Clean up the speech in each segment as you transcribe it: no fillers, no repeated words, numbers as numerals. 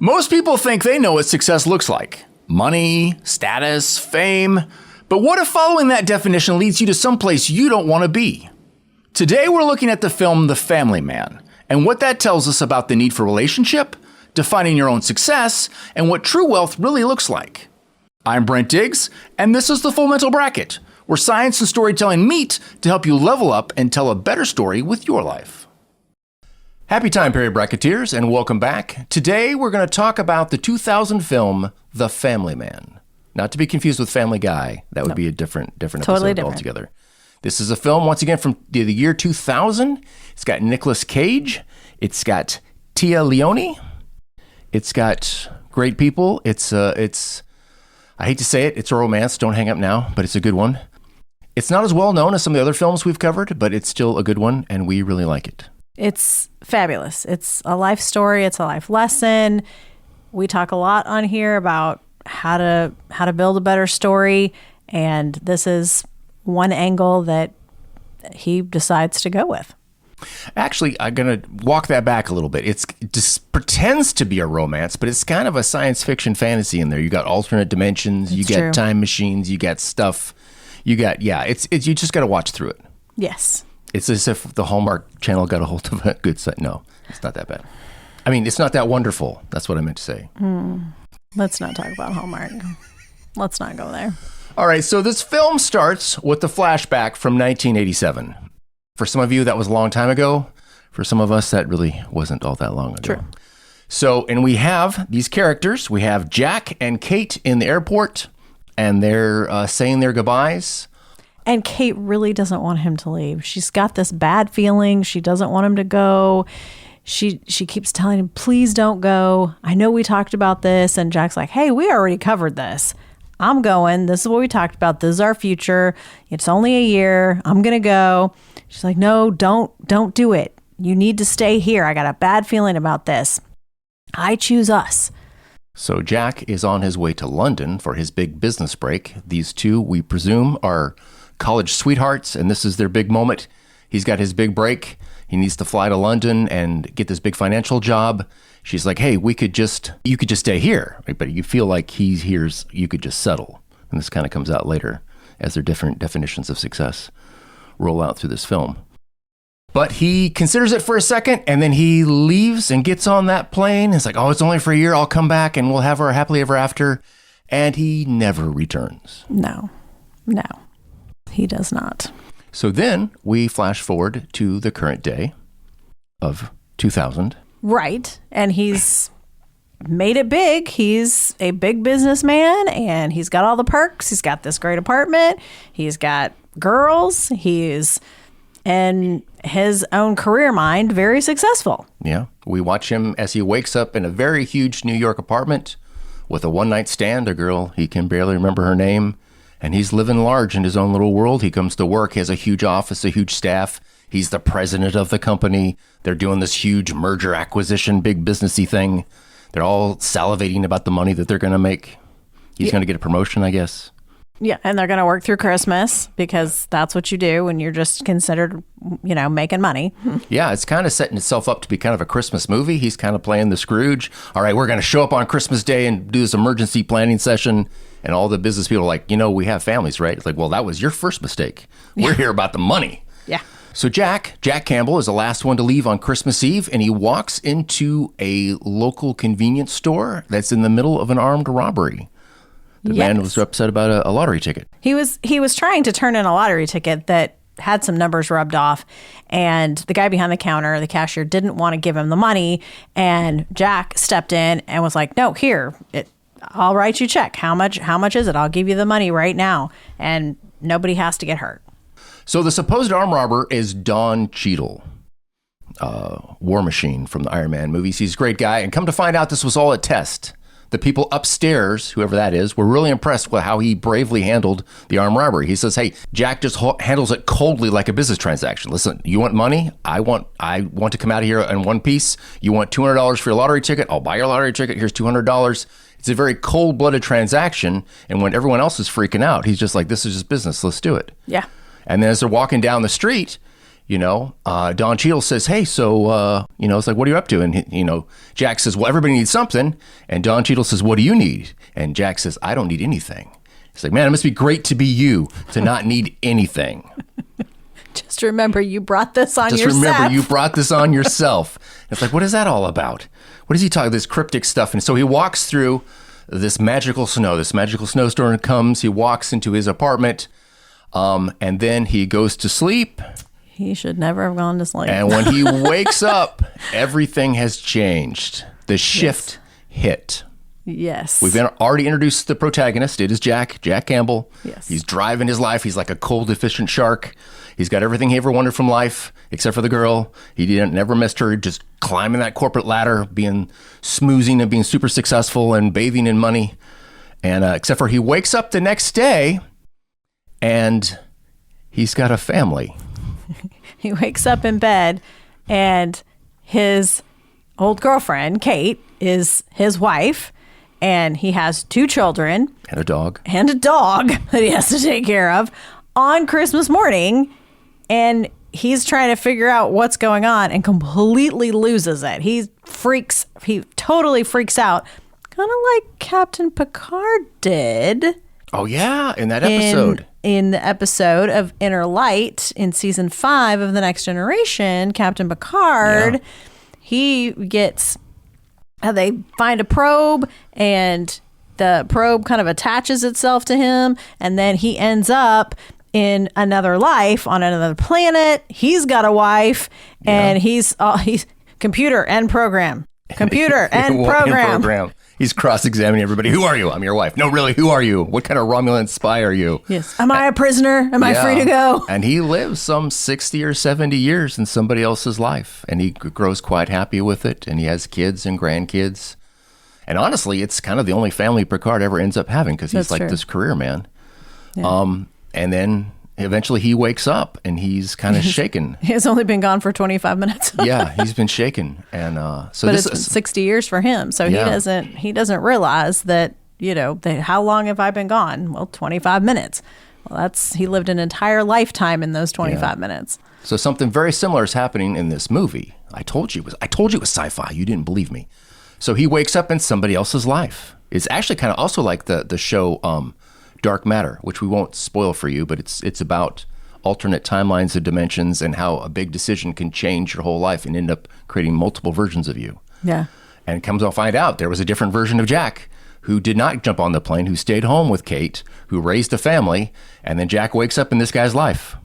Most people think they know what success looks like. Money, status, fame. But what if following that definition leads you to someplace you don't want to be? Today we're looking at the film The Family Man, and what that tells us about the need for relationship, defining your own success, and what true wealth really looks like. I'm Brent Diggs, and this is the Full Mental Bracket, where science and storytelling meet to help you level up and tell a better story with your life. Happy time period, bracketeers, and welcome back. Today we're going to talk about the 2000 film The Family Man. Not to be confused with Family Guy. That would be a different Totally episode different. altogether. This is a film, once again, from the year 2000. It's got Nicolas Cage. It's got Tia Leoni. It's got great people. It's I hate to say it, it's a romance. Don't hang up now, but it's a good one. It's not as well known as some of the other films we've covered, but it's still a good one, and we really like it. It's fabulous. It's a life story. It's a life lesson. We talk a lot on here about how to build a better story, and this is one angle that he decides to go with. Actually, I'm going to walk that back a little bit. It just pretends to be a romance, but it's kind of a science fiction fantasy in there. You got alternate dimensions, you got time machines, you got stuff. You got, it's you just got to watch through it. Yes. It's as if the Hallmark Channel got a hold of a good site. No, it's not that bad. I mean, it's not that wonderful. That's what I meant to say. Let's not talk about Hallmark. Let's not go there. All right, so this film starts with the flashback from 1987. For some of you, that was a long time ago. For some of us, that really wasn't all that long ago. True. So, and we have these characters. We have Jack and Kate in the airport, and they're saying their goodbyes. And Kate really doesn't want him to leave. She's got this bad feeling. She doesn't want him to go. She keeps telling him, please don't go. I know we talked about this. And Jack's like, hey, we already covered this. I'm going. This is what we talked about. This is our future. It's only a year. I'm going to go. She's like, no, don't do it. You need to stay here. I got a bad feeling about this. I choose us. So Jack is on his way to London for his big business break. These two, we presume, are college sweethearts, and this is their big moment. He's got his big break. He needs to fly to London and get this big financial job. She's like, hey, you could just stay here, right? But you feel like he's here, you could just settle. And this kind of comes out later as their different definitions of success roll out through this film. But he considers it for a second, and then he leaves and gets on that plane. It's like, oh, it's only for a year. I'll come back and we'll have our happily ever after. And he never returns. No, he does not. So then we flash forward to the current day of 2000. Right. And he's made it big. He's a big businessman, and he's got all the perks. He's got this great apartment. He's got girls. He's, in his own career mind, very successful. Yeah. We watch him as he wakes up in a very huge New York apartment with a one-night stand, a girl he can barely remember her name. And he's living large in his own little world. He comes to work, he has a huge office, a huge staff. He's the president of the company. They're doing this huge merger acquisition, big businessy thing. They're all salivating about the money that they're going to make. He's going to get a promotion, I guess. Yeah, and they're going to work through Christmas because that's what you do when you're just considered, making money. Yeah, it's kind of setting itself up to be kind of a Christmas movie. He's kind of playing the Scrooge. All right, we're going to show up on Christmas Day and do this emergency planning session. And all the business people are like, we have families, right? It's like, well, that was your first mistake. We're here about the money. Yeah. So Jack Campbell is the last one to leave on Christmas Eve, and he walks into a local convenience store that's in the middle of an armed robbery. The man was upset about a lottery ticket. He was trying to turn in a lottery ticket that had some numbers rubbed off, and the guy behind the counter, the cashier, didn't want to give him the money, and Jack stepped in and was like, no, here, I'll write you a check. How much is it? I'll give you the money right now, and nobody has to get hurt. So the supposed armed robber is Don Cheadle, War Machine from the Iron Man movies. He's a great guy, and come to find out, this was all a test. The people upstairs, whoever that is, were really impressed with how he bravely handled the armed robbery. He says, hey, Jack just handles it coldly like a business transaction. Listen, you want money? I want to come out of here in one piece. You want $200 for your lottery ticket? I'll buy your lottery ticket. Here's $200. It's a very cold-blooded transaction. And when everyone else is freaking out, he's just like, this is just business. Let's do it. Yeah. And then as they're walking down the street, Don Cheadle says, hey, so, it's like, what are you up to? And, Jack says, well, everybody needs something. And Don Cheadle says, what do you need? And Jack says, I don't need anything. He's like, man, it must be great to be you, to not need anything. Just remember, you brought this on yourself. Just remember, you brought this on yourself. It's like, what is that all about? What is he talking, this cryptic stuff? And so he walks through this magical snow. This magical snowstorm comes. He walks into his apartment, and then he goes to sleep. He should never have gone to sleep. And when he wakes up, everything has changed. The shift hit. Yes. We've already introduced the protagonist. It is Jack Campbell. Yes. He's driving his life. He's like a cold, efficient shark. He's got everything he ever wanted from life, except for the girl. He never missed her, just climbing that corporate ladder, being smoozing and being super successful and bathing in money. And except for he wakes up the next day and he's got a family. He wakes up in bed and his old girlfriend, Kate, is his wife. And he has 2 children. And a dog. And a dog that he has to take care of on Christmas morning. And he's trying to figure out what's going on and completely loses it. He totally freaks out. Kind of like Captain Picard did. Oh, yeah, in that episode. In the episode of Inner Light in season 5 of The Next Generation, Captain Picard, he gets... They find a probe and the probe kind of attaches itself to him. And then he ends up in another life on another planet. He's got a wife and he's computer and program. Computer and program. He's cross-examining everybody. Who are you? I'm your wife. No, really, who are you? What kind of Romulan spy are you? Yes. Am I a prisoner? Am I free to go? And he lives some 60 or 70 years in somebody else's life. And he grows quite happy with it. And he has kids and grandkids. And honestly, it's kind of the only family Picard ever ends up having because he's like this career man. Yeah. And then eventually he wakes up and he's kind of shaken. He's only been gone for 25 minutes. Yeah, he's been shaken. And so but it's been 60 years for him. So he doesn't realize that, how long have I been gone? Well, 25 minutes. Well, he lived an entire lifetime in those 25 minutes. So something very similar is happening in this movie. I told you it was sci-fi. You didn't believe me. So he wakes up in somebody else's life. It's actually kind of also like the show Dark Matter, which we won't spoil for you, but it's about alternate timelines of dimensions and how a big decision can change your whole life and end up creating multiple versions of you. Yeah. And comes to find out there was a different version of Jack who did not jump on the plane, who stayed home with Kate, who raised a family, and then Jack wakes up in this guy's life.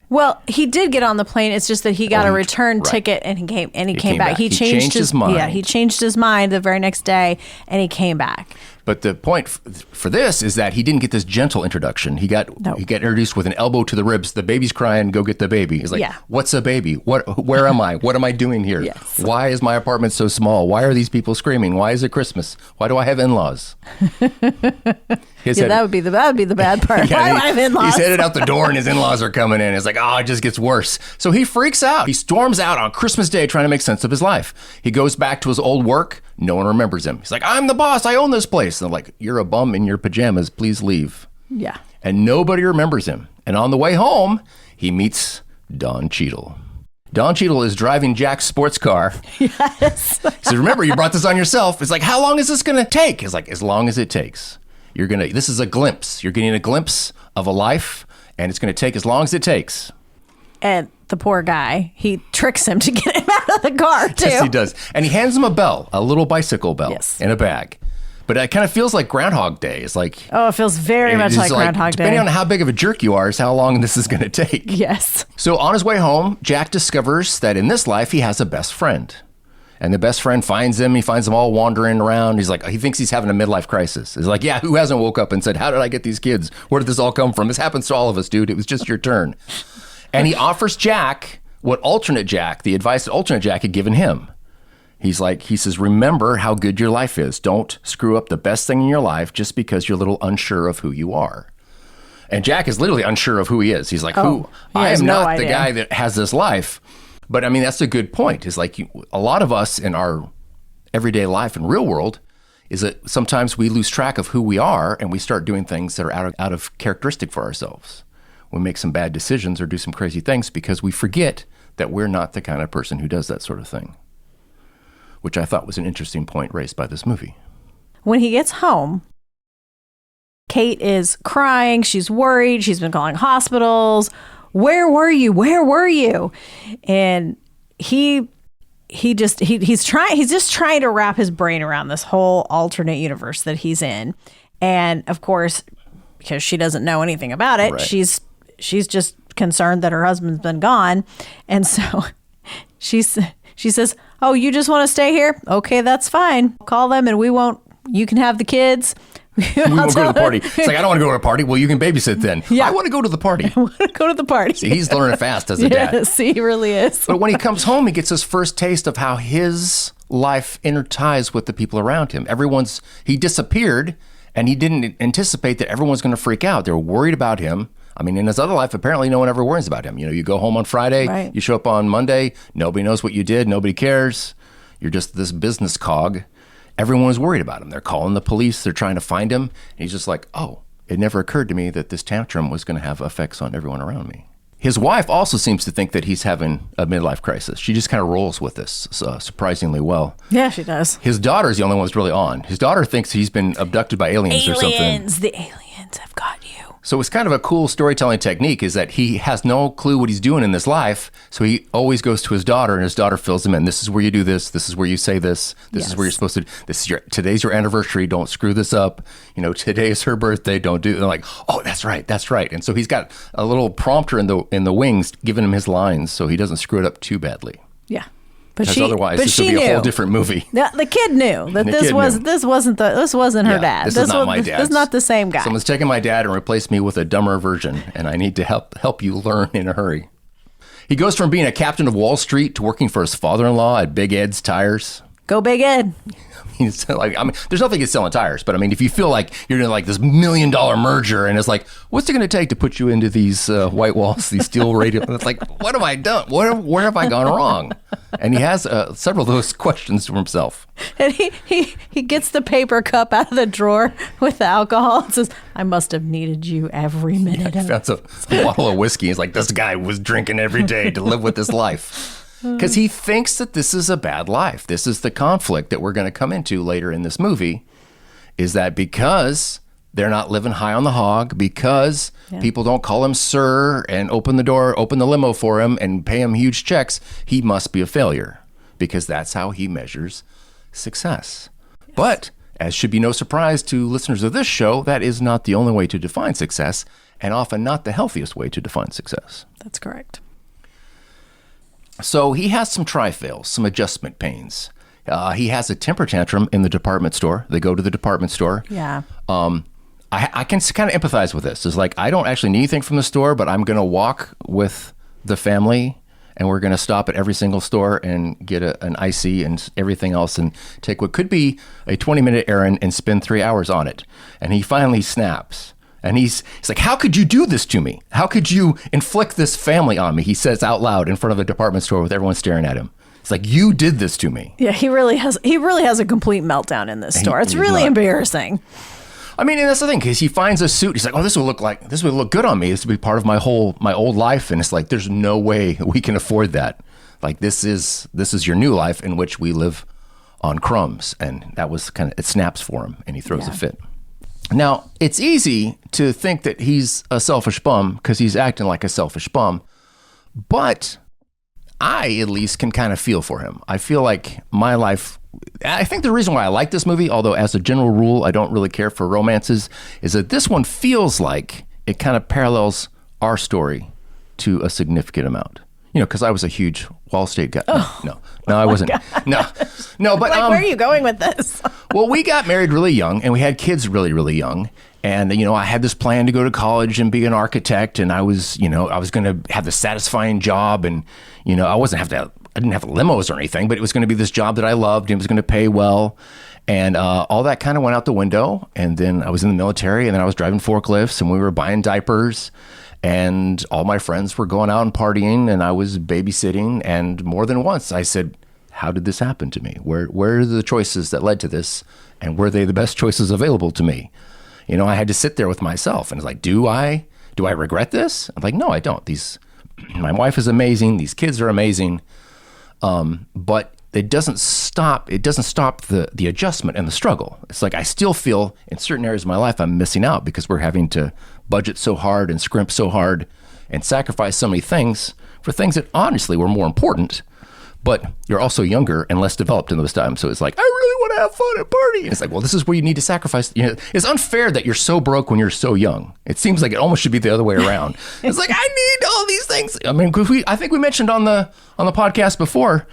Well, he did get on the plane. It's just that he got a return ticket and he came back. He changed his mind. Yeah, he changed his mind the very next day and he came back. But the point for this is that he didn't get this gentle introduction. He got introduced with an elbow to the ribs. The baby's crying. Go get the baby. He's like, what's a baby? Where am I? What am I doing here? Yes. Why is my apartment so small? Why are these people screaming? Why is it Christmas? Why do I have in-laws? That would be the bad part. Why do I have in-laws? He's headed out the door and his in-laws are coming in. It's like, it just gets worse. So he freaks out. He storms out on Christmas Day trying to make sense of his life. He goes back to his old work. No one remembers him. He's like, I'm the boss. I own this place. And they're like, you're a bum in your pajamas. Please leave. Yeah. And nobody remembers him. And on the way home, he meets Don Cheadle. Don Cheadle is driving Jack's sports car. Yes. He says, remember, you brought this on yourself. It's like, how long is this going to take? It's like, as long as it takes. This is a glimpse. You're getting a glimpse of a life, and it's going to take as long as it takes. And the poor guy, he tricks him to get him out of the car, too. Yes, he does. And he hands him a bell, a little bicycle bell in a bag. But it kind of feels like Groundhog Day. It's like... Oh, it feels very much like Groundhog Day. Depending on how big of a jerk you are is how long this is going to take. Yes. So on his way home, Jack discovers that in this life, he has a best friend. And the best friend finds him. He finds them all wandering around. He's like, he thinks he's having a midlife crisis. He's like, yeah, who hasn't woke up and said, how did I get these kids? Where did this all come from? This happens to all of us, dude. It was just your turn. And he offers Jack the advice that alternate Jack had given him. He says, remember how good your life is. Don't screw up the best thing in your life just because you're a little unsure of who you are. And Jack is literally unsure of who he is. He's like, I am not the guy that has this life. But I mean, that's a good point. It's like a lot of us in our everyday life and real world is that sometimes we lose track of who we are and we start doing things that are out of characteristic for ourselves. we make some bad decisions or do some crazy things because we forget that we're not the kind of person who does that sort of thing, which I thought was an interesting point raised by this movie. When he gets home, Kate is crying. She's worried. She's been calling hospitals. Where were you? Where were you? And he's just trying to wrap his brain around this whole alternate universe that he's in. And of course, because she doesn't know anything about it, right. she's just concerned that her husband's been gone. And so she says, "Oh, you just want to stay here? Okay, that's fine. Call them and you can have the kids." We won't go to the party. It's like, I don't want to go to a party. Well, you can babysit then. Yeah. I want to go to the party. I want to go to the party. See, he's learning fast as a dad. Yes, he really is. But when he comes home, he gets his first taste of how his life interties with the people around him. He disappeared, and he didn't anticipate that everyone's going to freak out. They were worried about him. I mean, in his other life, apparently no one ever worries about him. You go home on Friday, right. You show up on Monday, nobody knows what you did, nobody cares. You're just this business cog. Everyone was worried about him. They're calling the police. They're trying to find him. And he's just like, oh, it never occurred to me that this tantrum was going to have effects on everyone around me. His wife also seems to think that he's having a midlife crisis. She just kind of rolls with this surprisingly well. Yeah, she does. His daughter's the only one that's really on. His daughter thinks he's been abducted by aliens or something. The aliens have got you. So it's kind of a cool storytelling technique is that he has no clue what he's doing in this life. So he always goes to his daughter and his daughter fills him in. This is where you do this. This is where you say this. This is where you're supposed to, today's your anniversary. Don't screw this up. Today is her birthday. Don't do it. They're like, oh, that's right. That's right. And so he's got a little prompter in the wings giving him his lines so he doesn't screw it up too badly. Yeah. Because otherwise this would be a whole different movie. The kid knew that this wasn't her dad. This is not my dad. This is not the same guy. Someone's taken my dad and replaced me with a dumber version, and I need to help you learn in a hurry. He goes from being a captain of Wall Street to working for his father-in-law at Big Ed's Tires. Go Big Ed. There's nothing against selling tires, but if you feel like you're doing like this $1 million merger and it's like, what's it going to take to put you into these white walls, these steel radio? It's like, what have I done? Where have I gone wrong? And he has several of those questions to himself. And he gets the paper cup out of the drawer with the alcohol and says, I must have needed you every minute. He found a bottle of whiskey. He's like, this guy was drinking every day to live with this life. Because he thinks that this is a bad life. This is the conflict that we're going to come into later in this movie, is that because they're not living high on the hog, because people don't call him sir and open the limo for him and pay him huge checks, he must be a failure because that's how he measures success. Yes. But as should be no surprise to listeners of this show, that is not the only way to define success and often not the healthiest way to define success. That's correct. So he has some tri-fails, some adjustment pains. He has a temper tantrum in the department store. They go to the department store. Yeah. I can kind of empathize with this. It's like, I don't actually need anything from the store, but I'm going to walk with the family and we're going to stop at every single store and get an icy and everything else and take what could be a 20-minute errand and spend 3 hours on it. And he finally snaps. And he's like, how could you do this to me? How could you inflict this family on me? He says out loud in front of a department store with everyone staring at him. It's like, you did this to me. Yeah, he really has a complete meltdown in this store. It's really embarrassing. And that's the thing, because he finds a suit. He's like, oh, this would look good on me. This would be part of my old life. And it's like, there's no way we can afford that. Like, this is your new life in which we live on crumbs. And that was it snaps for him and he throws a fit. Now, it's easy to think that he's a selfish bum because he's acting like a selfish bum, but I at least can kind of feel for him. I feel like my life, I think the reason why I like this movie, although as a general rule, I don't really care for romances, is that this one feels like it kind of parallels our story to a significant amount. Because I was a huge Wall Street guy. No, I wasn't. No, but like, where are you going with this? Well, we got married really young and we had kids really, really young. And, I had this plan to go to college and be an architect. And I was going to have the satisfying job. And, I didn't have limos or anything, but it was going to be this job that I loved and it was going to pay well. And all that kind of went out the window. And then I was in the military and then I was driving forklifts and we were buying diapers. And all my friends were going out and partying and I was babysitting. And more than once I said, how did this happen to me? Where are the choices that led to this? And were they the best choices available to me? I had to sit there with myself and it's like, do I Do I regret this? I'm like, no, I don't. My wife is amazing. These kids are amazing. But it doesn't stop the adjustment and the struggle. It's like I still feel in certain areas of my life I'm missing out because we're having to budget so hard and scrimp so hard and sacrifice so many things for things that honestly were more important. But you're also younger and less developed in those times. So it's like, I really want to have fun and party. And it's like, well, this is where you need to sacrifice. It's unfair that you're so broke when you're so young. It seems like it almost should be the other way around. It's like, I need all these things. I mean, I think we mentioned on the podcast before,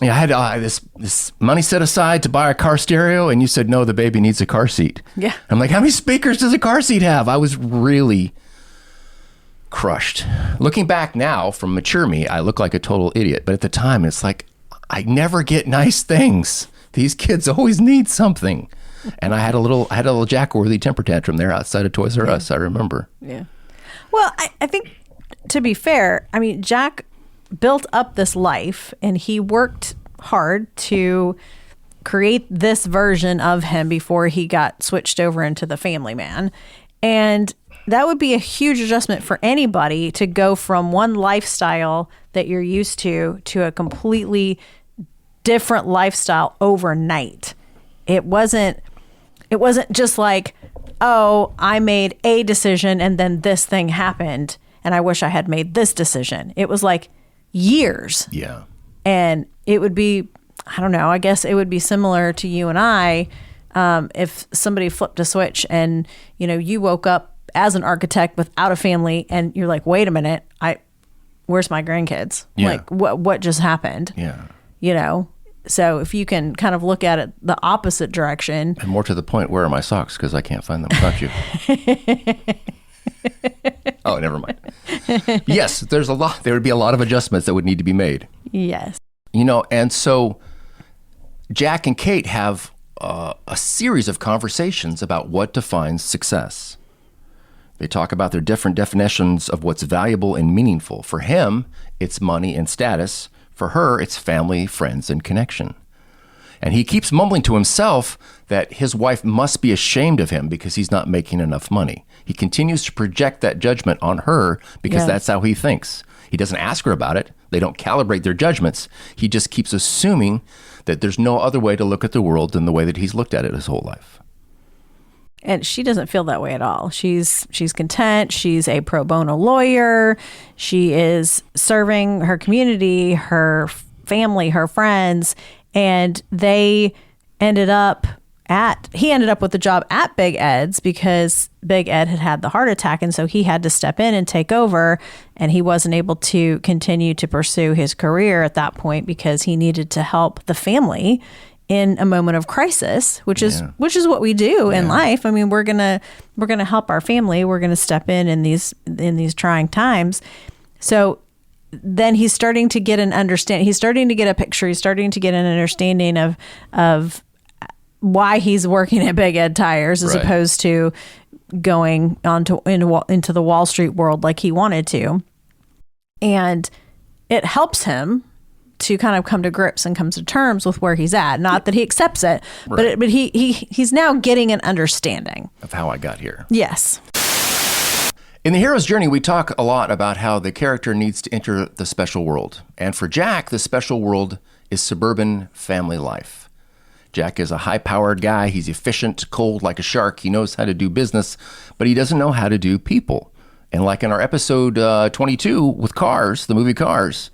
I had this money set aside to buy a car stereo, and you said, no, the baby needs a car seat. Yeah. I'm like, how many speakers does a car seat have? I was really crushed. Looking back now from mature me, I look like a total idiot. But at the time, it's like, I never get nice things. These kids always need something. And I had a little Jack-worthy temper tantrum there outside of Toys R Us, I remember. Yeah. Well, I think, to be fair, I mean, Jack built up this life and he worked hard to create this version of him before he got switched over into the family man. And that would be a huge adjustment for anybody to go from one lifestyle that you're used to a completely different lifestyle overnight. It wasn't just like, oh, I made a decision and then this thing happened and I wish I had made this decision. It was like years. Yeah. And it would be, I don't know, I guess it would be similar to you and I, if somebody flipped a switch and, you woke up as an architect without a family and you're like, wait a minute, where's my grandkids? Yeah. Like what just happened? Yeah. So if you can kind of look at it the opposite direction. And more to the point, where are my socks? Because I can't find them without you. Oh, never mind. Yes, there would be a lot of adjustments that would need to be made. Yes. And so Jack and Kate have a series of conversations about what defines success. They talk about their different definitions of what's valuable and meaningful. For him, it's money and status. For her, it's family, friends, and connection. And he keeps mumbling to himself that his wife must be ashamed of him because he's not making enough money. He continues to project that judgment on her because that's how he thinks. He doesn't ask her about it. They don't calibrate their judgments. He just keeps assuming that there's no other way to look at the world than the way that he's looked at it his whole life. And she doesn't feel that way at all. She's content. She's a pro bono lawyer. She is serving her community, her family, her friends. And he ended up with the job at Big Ed's because Big Ed had the heart attack. And so he had to step in and take over. And he wasn't able to continue to pursue his career at that point because he needed to help the family in a moment of crisis, which is what we do in life. I mean, we're gonna help our family. We're gonna step in these trying times. So then he's starting to get an understanding. He's starting to get a picture. He's starting to get an understanding of why he's working at Big Ed Tires as opposed to going into the Wall Street world like he wanted to. And it helps him to kind of come to grips and come to terms with where he's at. Not that he accepts it, but he's now getting an understanding of how I got here. Yes. In The Hero's Journey, we talk a lot about how the character needs to enter the special world. And for Jack, the special world is suburban family life. Jack is a high-powered guy. He's efficient, cold like a shark. He knows how to do business, but he doesn't know how to do people. And like in our episode 22 with Cars, the movie Cars,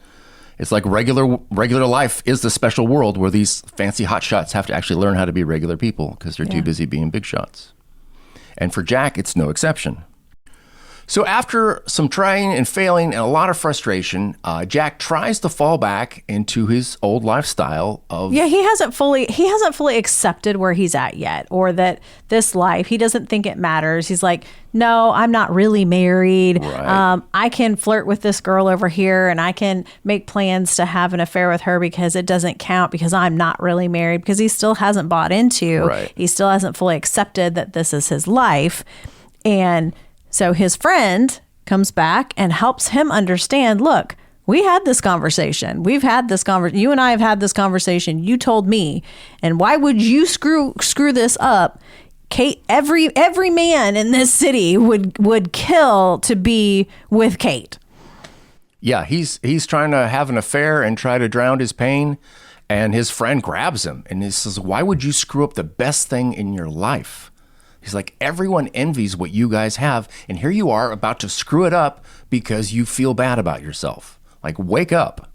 it's like regular life is the special world where these fancy hotshots have to actually learn how to be regular people because they're too busy being big shots. And for Jack, it's no exception. So after some trying and failing and a lot of frustration, Jack tries to fall back into his old lifestyle of... Yeah, he hasn't fully accepted where he's at yet, or that this life, he doesn't think it matters. He's like, no, I'm not really married. Right. I can flirt with this girl over here and I can make plans to have an affair with her because it doesn't count because I'm not really married, because he still hasn't bought into, he still hasn't fully accepted that this is his life. And so his friend comes back and helps him understand, look, we had this conversation. We've had this conversation. You and I have had this conversation. You told me. And why would you screw this up Kate, every man in this city would kill to be with Kate. Yeah, he's trying to have an affair and try to drown his pain, and his friend grabs him and he says, "Why would you screw up the best thing in your life?" He's like, "Everyone envies what you guys have, and here you are about to screw it up because you feel bad about yourself. Like, wake up."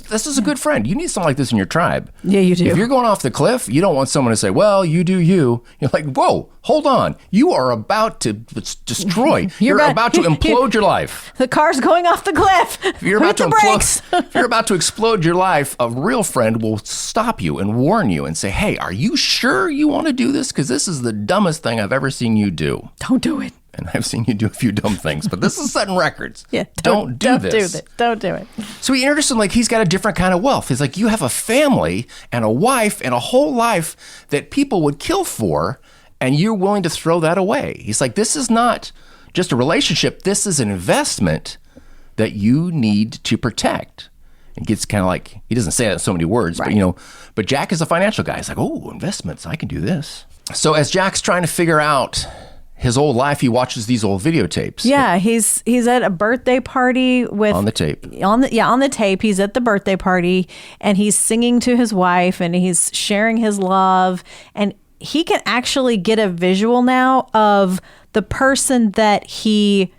This is a good friend. You need someone like this in your tribe. Yeah, you do. If you're going off the cliff, you don't want someone to say, "Well, you do you." You're like, "Whoa, hold on. You are about to destroy. You're about to implode your life. The car's going off the cliff. If you're about to implode, if you're about to explode your life, a real friend will stop you and warn you and say, "Hey, are you sure you want to do this? Because this is the dumbest thing I've ever seen you do." Don't do it. And I've seen you do a few dumb things, but this is setting records. Yeah, don't do this. Don't do it. So he introduced him like he's got a different kind of wealth. He's like, you have a family and a wife and a whole life that people would kill for, and you're willing to throw that away. He's like, this is not just a relationship. This is an investment that you need to protect. It gets kind of like, he doesn't say that in so many words, right. But Jack is a financial guy. He's like, oh, investments, I can do this. So as Jack's trying to figure out his old life, he watches these old videotapes. Yeah, he's at a birthday party with on the tape. On the tape, he's at the birthday party and he's singing to his wife and he's sharing his love, and he can actually get a visual now of the person that he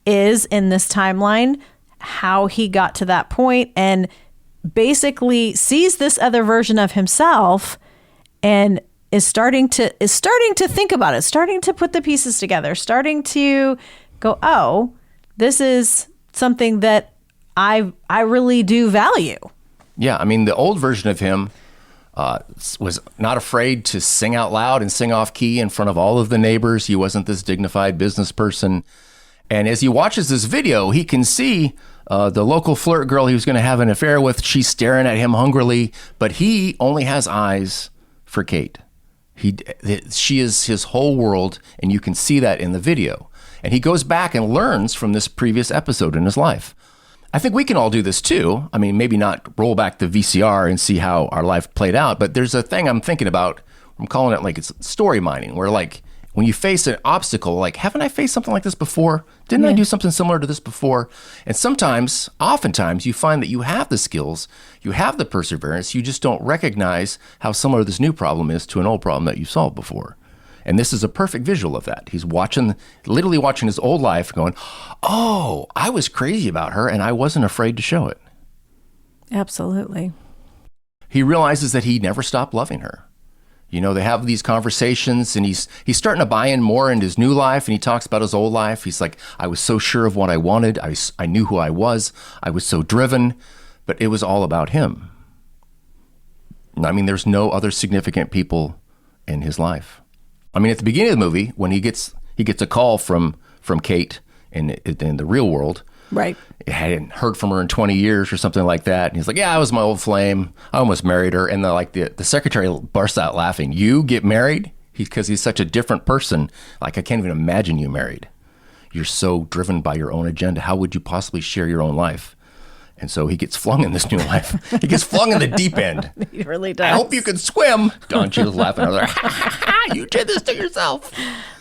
is in this timeline, how he got to that point, and basically sees this other version of himself and is starting to think about it, starting to put the pieces together, starting to go, oh, this is something that I really do value. Yeah, I mean, the old version of him was not afraid to sing out loud and sing off key in front of all of the neighbors. He wasn't this dignified business person. And as he watches this video, he can see the local flirt girl he was going to have an affair with. She's staring at him hungrily, but he only has eyes for Kate. She is his whole world, and you can see that in the video. And he goes back and learns from this previous episode in his life. I think we can all do this too. I mean, maybe not roll back the VCR and see how our life played out, but there's a thing I'm thinking about. I'm calling it like it's story mining, where like when you face an obstacle, like, haven't I faced something like this before? Didn't I do something similar to this before? And oftentimes, you find that you have the skills, you have the perseverance, you just don't recognize how similar this new problem is to an old problem that you solved before. And this is a perfect visual of that. He's literally watching his old life going, oh, I was crazy about her and I wasn't afraid to show it. Absolutely. He realizes that he never stopped loving her. They have these conversations, and he's starting to buy in more into his new life, and he talks about his old life. He's like, I was so sure of what I wanted. I knew who I was so driven, but it was all about him. I mean, there's no other significant people in his life. I mean, at the beginning of the movie, when he gets a call from Kate in the real world, right? I hadn't heard from her in 20 years or something like that. And he's like, yeah, I was my old flame. I almost married her. And the secretary bursts out laughing. You get married? Because he's such a different person. Like, I can't even imagine you married. You're so driven by your own agenda. How would you possibly share your own life? And so he gets flung in this new life. He gets flung in the deep end. He really does. I hope you can swim. Don Cheadle's laughing. You did this to yourself.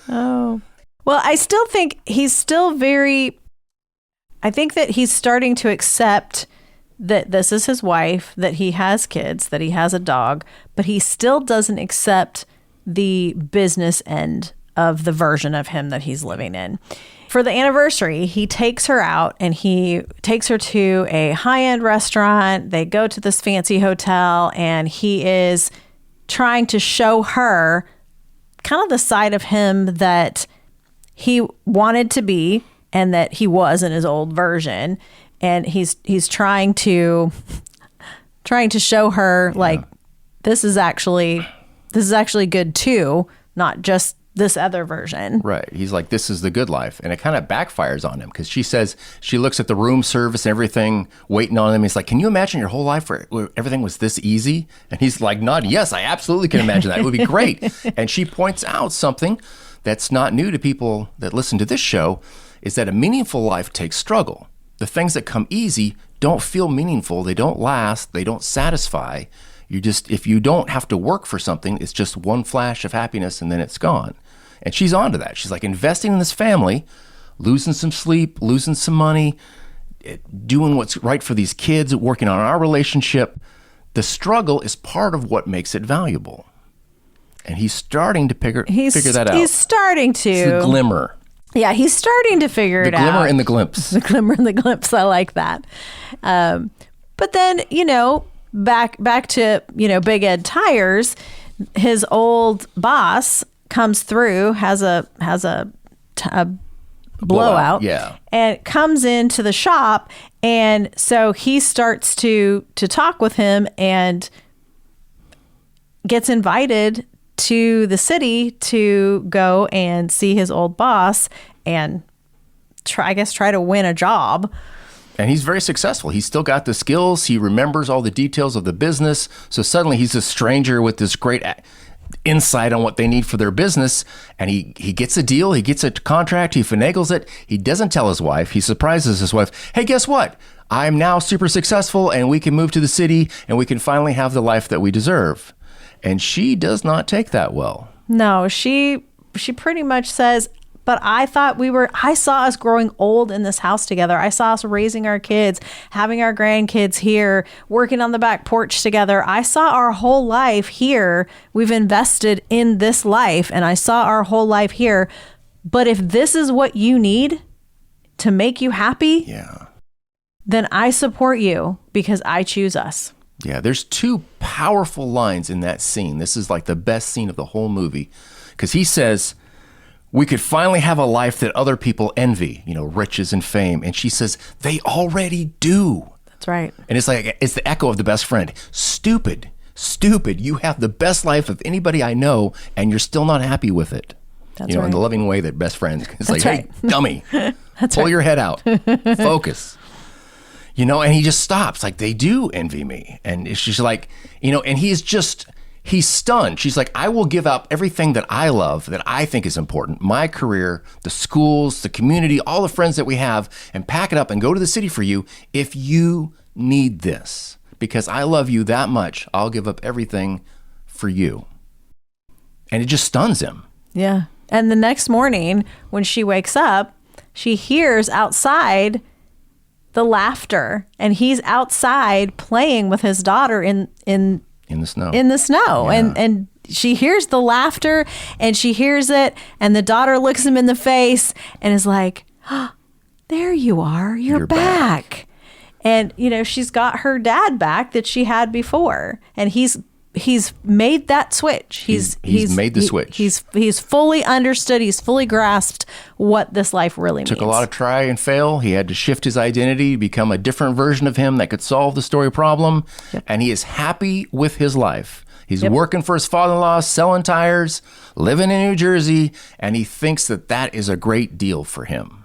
Oh. Well, I still think he's still I think that he's starting to accept that this is his wife, that he has kids, that he has a dog, but he still doesn't accept the business end of the version of him that he's living in. For the anniversary, he takes her out and he takes her to a high-end restaurant. They go to this fancy hotel, and he is trying to show her kind of the side of him that he wanted to be and that he was in his old version. And he's trying to show her, like, this is actually good too, not just this other version. Right. He's like, this is the good life. And it kind of backfires on him, because she says, she looks at the room service and everything waiting on him. He's like, can you imagine your whole life where everything was this easy? And he's like, nodding, yes, I absolutely can imagine that. It would be great. And she points out something that's not new to people that listen to this show, is that a meaningful life takes struggle. The things that come easy don't feel meaningful. They don't last. They don't satisfy. If you don't have to work for something, it's just one flash of happiness and then it's gone. And she's onto that. She's like investing in this family, losing some sleep, losing some money, doing what's right for these kids, working on our relationship. The struggle is part of what makes it valuable. And he's starting to figure that out. He's starting to. It's the glimmer. Yeah, he's starting to figure it out. The glimmer and the glimpse. The glimmer and the glimpse. I like that. But then, back to, Big Ed Tires, his old boss comes through, has a blowout. Yeah. And comes into the shop. And so he starts to talk with him and gets invited to the city to go and see his old boss and try to win a job. And he's very successful. He's still got the skills. He remembers all the details of the business. So suddenly he's a stranger with this great insight on what they need for their business. And he gets a deal. He gets a contract. He finagles it. He doesn't tell his wife. He surprises his wife. Hey, guess what? I'm now super successful and we can move to the city and we can finally have the life that we deserve. And she does not take that well. No, she pretty much says, but I saw us growing old in this house together. I saw us raising our kids, having our grandkids here, working on the back porch together. I saw our whole life here. We've invested in this life and I saw our whole life here. But if this is what you need to make you happy, then I support you because I choose us. Yeah, there's two powerful lines in that scene. This is like the best scene of the whole movie because he says, we could finally have a life that other people envy, riches and fame. And she says, they already do. That's right. And it's the echo of the best friend. Stupid. You have the best life of anybody I know and you're still not happy with it. That's right. In the loving way that best friends. It's That's like, hey, dummy, pull right. your head out, focus. And he just stops. Like, they do envy me. And she's like, and he's stunned. She's like, I will give up everything that I love, that I think is important, my career, the schools, the community, all the friends that we have, and pack it up and go to the city for you if you need this. Because I love you that much, I'll give up everything for you. And it just stuns him. Yeah. And the next morning, when she wakes up, she hears outside the laughter, and he's outside playing with his daughter in the snow. Yeah. And she hears the laughter and she hears it, and the daughter looks him in the face and is like, oh, there you are. You're back. And she's got her dad back that she had before, and he's made that switch. He's made the switch. He's fully understood. He's fully grasped what this life really means. Took a lot of try and fail. He had to shift his identity, become a different version of him that could solve the story problem. Yep. And he is happy with his life. He's working for his father-in-law, selling tires, living in New Jersey, and he thinks that is a great deal for him.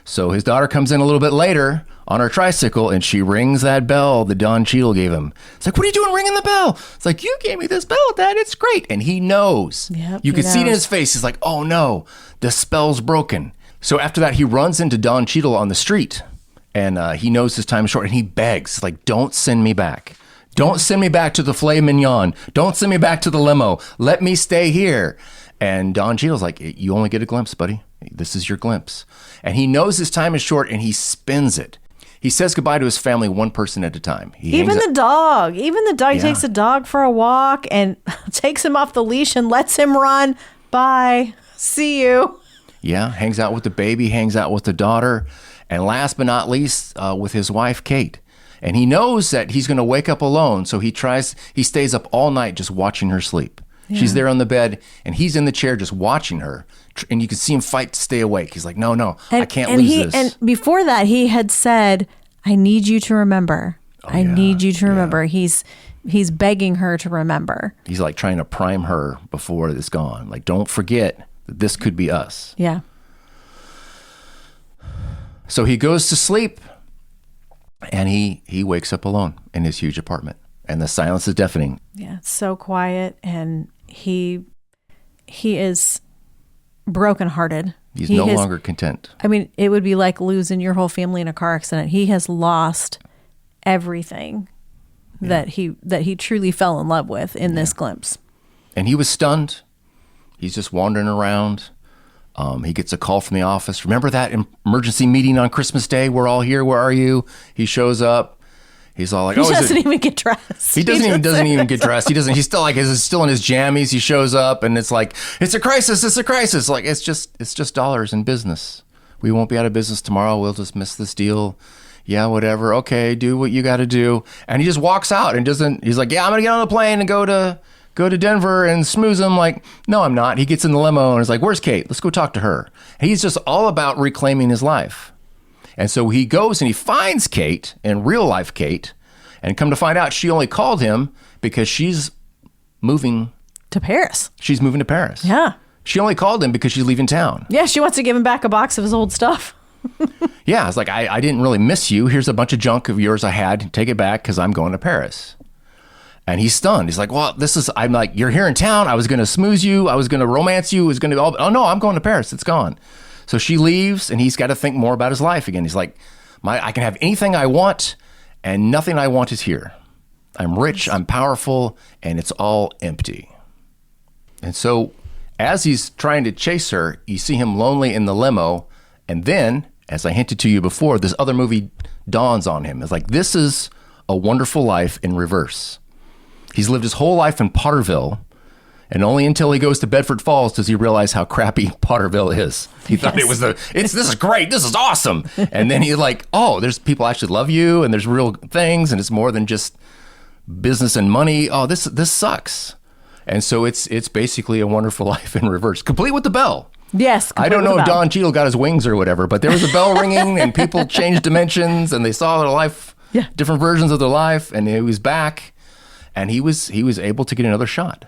So his daughter comes in a little bit later on her tricycle, and she rings that bell that Don Cheadle gave him. It's like, what are you doing ringing the bell? It's like, you gave me this bell, Dad. It's great. And he knows. You can see it in his face. He's like, oh no, the spell's broken. So after that, he runs into Don Cheadle on the street, and he knows his time is short, and he begs, like, don't send me back. Don't send me back to the filet mignon. Don't send me back to the limo. Let me stay here. And Don Cheadle's like, you only get a glimpse, buddy. This is your glimpse. And he knows his time is short, and he spends it. He says goodbye to his family one person at a time. Even the dog takes the dog for a walk and takes him off the leash and lets him run. Bye. See you. Yeah, hangs out with the baby, hangs out with the daughter, and last but not least, with his wife, Kate. And he knows that he's going to wake up alone, so he stays up all night just watching her sleep. Yeah. She's there on the bed, and he's in the chair just watching her. And you can see him fight to stay awake. He's like, no, I can't lose this. And before that, he had said, I need you to remember. I need you to remember. He's begging her to remember. He's like trying to prime her before it's gone. Like, don't forget that this could be us. Yeah. So he goes to sleep, and he wakes up alone in his huge apartment. And the silence is deafening. Yeah, it's so quiet, and he is brokenhearted. He's no longer content. I mean, it would be like losing your whole family in a car accident. He has lost everything that he truly fell in love with in this glimpse. And he was stunned. He's just wandering around. He gets a call from the office. Remember that emergency meeting on Christmas Day? We're all here. Where are you? He shows up. He's all like, he doesn't even get dressed. He doesn't even get dressed. He's still like, he's still in his jammies. He shows up and it's like, it's a crisis. It's a crisis. Like, it's just dollars in business. We won't be out of business tomorrow. We'll just miss this deal. Yeah, whatever. Okay, do what you got to do. And he just walks out and he's like, yeah, I'm going to get on the plane and go to Denver and smooze him. Like, no, I'm not. He gets in the limo and is like, where's Kate? Let's go talk to her. He's just all about reclaiming his life. And so he goes and he finds Kate, in real life Kate, and come to find out she only called him because she's moving to Paris. She's moving to Paris. Yeah. She only called him because she's leaving town. Yeah, she wants to give him back a box of his old stuff. Yeah, it's like, I didn't really miss you. Here's a bunch of junk of yours I had. Take it back because I'm going to Paris. And he's stunned. He's like, well, I'm like, you're here in town. I was going to smooze you. I was going to romance you. It was going to be all, oh no, I'm going to Paris. It's gone. So she leaves and he's got to think more about his life again. He's like, I can have anything I want and nothing I want is here. I'm rich, I'm powerful, and it's all empty. And so as he's trying to chase her, you see him lonely in the limo. And then, as I hinted to you before, this other movie dawns on him. It's like, this is A Wonderful Life in reverse. He's lived his whole life in Potterville, and only until he goes to Bedford Falls does he realize how crappy Potterville is. He thought it was this is great, this is awesome. And then he's like, oh, there's people actually love you, and there's real things, and it's more than just business and money. Oh, this sucks. And so it's basically A Wonderful Life in reverse, complete with the bell. Yes. I don't know if Don Cheadle got his wings or whatever, but there was a bell ringing, and people changed dimensions, and they saw their life, different versions of their life, and he was back. And he was able to get another shot,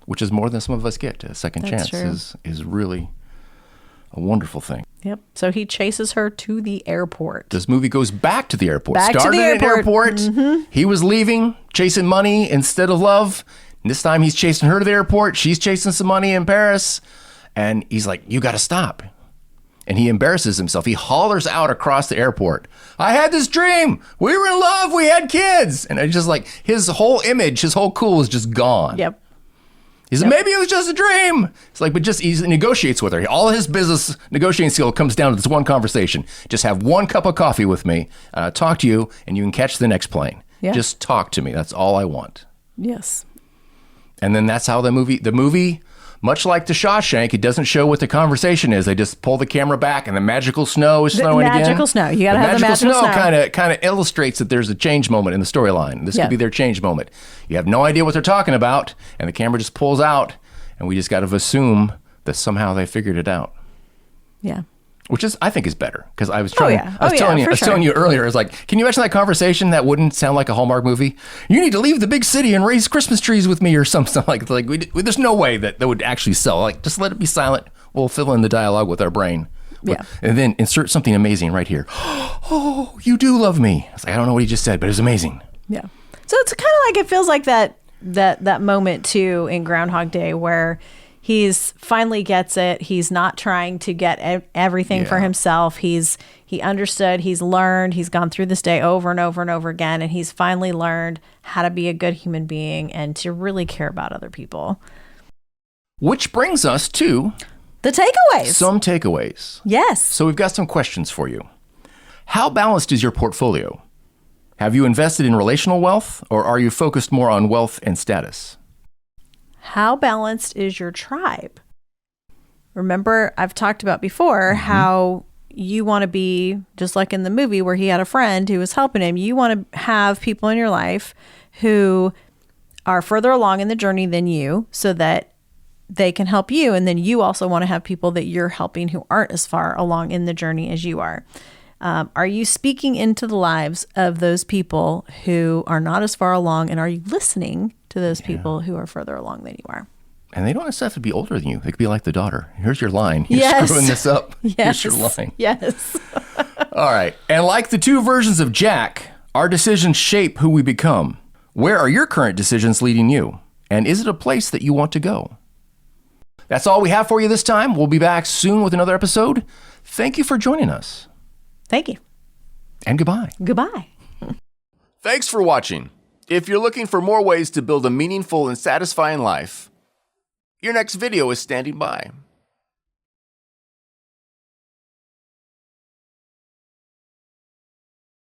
which is more than some of us get. A second chance is really a wonderful thing. Yep. So he chases her to the airport. This movie goes back to the airport. Back Started to the at an airport. Mm-hmm. He was leaving, chasing money instead of love. And this time he's chasing her to the airport. She's chasing some money in Paris. And he's like, you got to stop. And he embarrasses himself. He hollers out across the airport, I had this dream. We were in love. We had kids. And it's just like his whole image, his whole cool is just gone. Yep. He's like, maybe it was just a dream. It's like, but he negotiates with her. All his business negotiating skill comes down to this one conversation. Just have one cup of coffee with me, talk to you, and you can catch the next plane. Yeah. Just talk to me. That's all I want. Yes. And then that's how the movie, much like The Shawshank, it doesn't show what the conversation is. They just pull the camera back, and the magical snow is snowing again. Magical snow. You got to have the magical snow. Kind of illustrates that there's a change moment in the storyline. This could be their change moment. You have no idea what they're talking about, and the camera just pulls out, and we just got to assume that somehow they figured it out. Yeah. Which I think is better, because I was telling you earlier, I was like, can you imagine that conversation? That wouldn't sound like a Hallmark movie. You need to leave the big city and raise Christmas trees with me, or something like there's no way that would actually sell. Like, just let it be silent. We'll fill in the dialogue with our brain. Yeah. And then insert something amazing right here. Oh, you do love me. It's like, I don't know what he just said, but it was amazing. Yeah. So it's kind of like, it feels like that moment too in Groundhog Day where he's finally gets it. He's not trying to get everything for himself. He understood, he's learned, he's gone through this day over and over and over again, and he's finally learned how to be a good human being and to really care about other people. Which brings us to the takeaways. Some takeaways. Yes. So we've got some questions for you. How balanced is your portfolio? Have you invested in relational wealth, or are you focused more on wealth and status? How balanced is your tribe? Remember, I've talked about before how you want to be, just like in the movie where he had a friend who was helping him, you want to have people in your life who are further along in the journey than you so that they can help you. And then you also want to have people that you're helping who aren't as far along in the journey as you are. Are you speaking into the lives of those people who are not as far along, and are you listening to those people who are further along than you are? And they don't necessarily have to be older than you. They could be like the daughter. Here's your line. You're screwing this up. Here's your line. Yes. All right. And like the two versions of Jack, our decisions shape who we become. Where are your current decisions leading you? And is it a place that you want to go? That's all we have for you this time. We'll be back soon with another episode. Thank you for joining us. Thank you. And goodbye. Goodbye. Thanks for watching. If you're looking for more ways to build a meaningful and satisfying life, your next video is standing by.